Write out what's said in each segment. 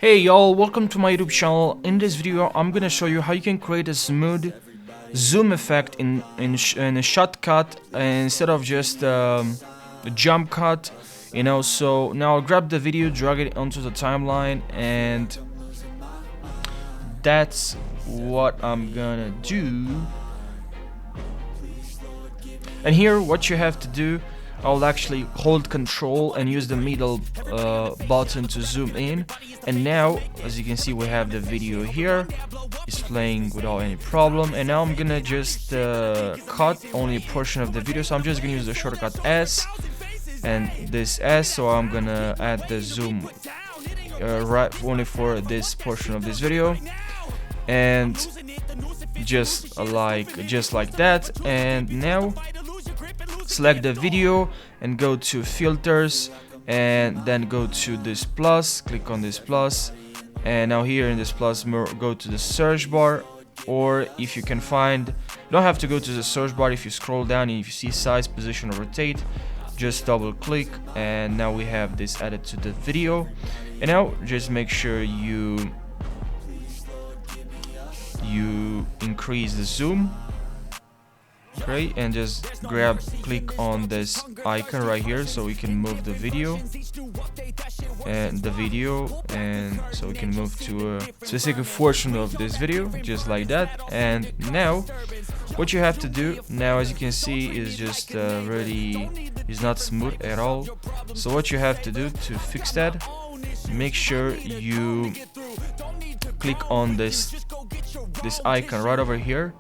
Hey y'all, welcome to my YouTube channel. In this video I'm gonna show you how you can create a smooth zoom effect in a Shotcut instead of just a jump cut, you know. So now I'll grab the video, drag it onto the timeline, and that's what I'm gonna do. And here what you have to do, I'll actually hold control and use the middle button to zoom in. And now, as you can see, we have the video here. It's playing without any problem. And now I'm gonna just cut only a portion of the video. So I'm just gonna use the shortcut S and this S. So I'm gonna add the zoom right only for this portion of this video, and just like that. And now select the video and go to filters, and then go to this plus, click on this plus, and now here in this plus go to the search bar, or if you can find, you don't have to go to the search bar. If you scroll down and if you see size, position, or rotate, just double click, and now we have this added to the video. And now just make sure you increase the zoom. Great, and just click on this icon right here so we can move the video, and so we can move to a specific portion of this video, just like that. And now what you have to do now, as you can see, is just is not smooth at all. So what you have to do to fix that, make sure you click on this icon right over here.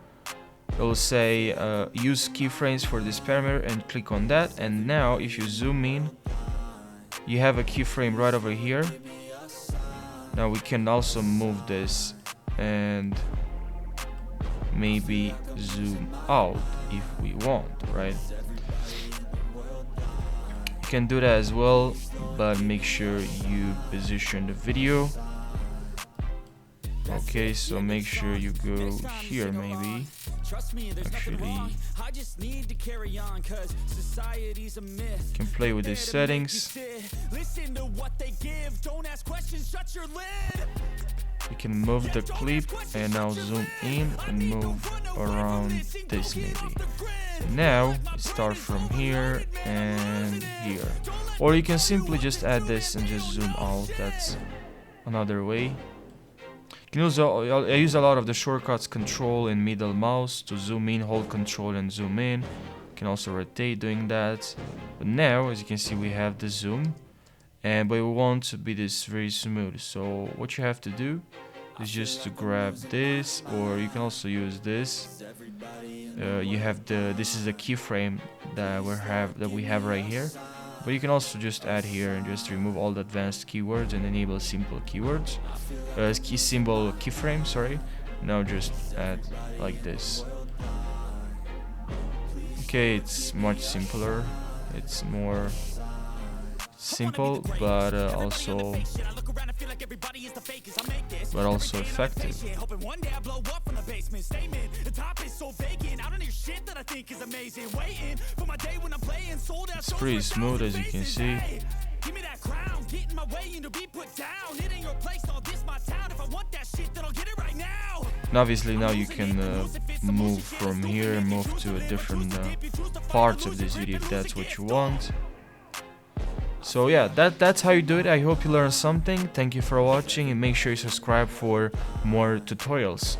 It will say use keyframes for this parameter, and click on that. And now if you zoom in, you have a keyframe right over here. Now we can also move this and maybe zoom out if we want, right? You can do that as well, but make sure you position the video. Okay, so make sure you go here, maybe. Actually, can play with these settings. You can move the clip and now zoom in and move around this, maybe. Now start from here and here, or you can simply just add this and just zoom out. That's another way. I use a lot of the shortcuts, control and middle mouse to zoom in, hold control and zoom in. You can also rotate doing that. But now, as you can see, we have the zoom, but we want to be this very smooth. So what you have to do is just to grab this, or you can also use this. You have this is the keyframe that we have right here. But you can also just add here and just remove all the advanced keywords and enable simple keywords, keyframe, sorry. Now just add like this. Okay, it's much simpler. It's more simple, but also effective. It's pretty smooth, as you can see. And obviously now you can move from here and move to a different parts of this video if that's what you want. So yeah, that's how you do it. I hope you learned something. Thank you for watching, and make sure you subscribe for more tutorials.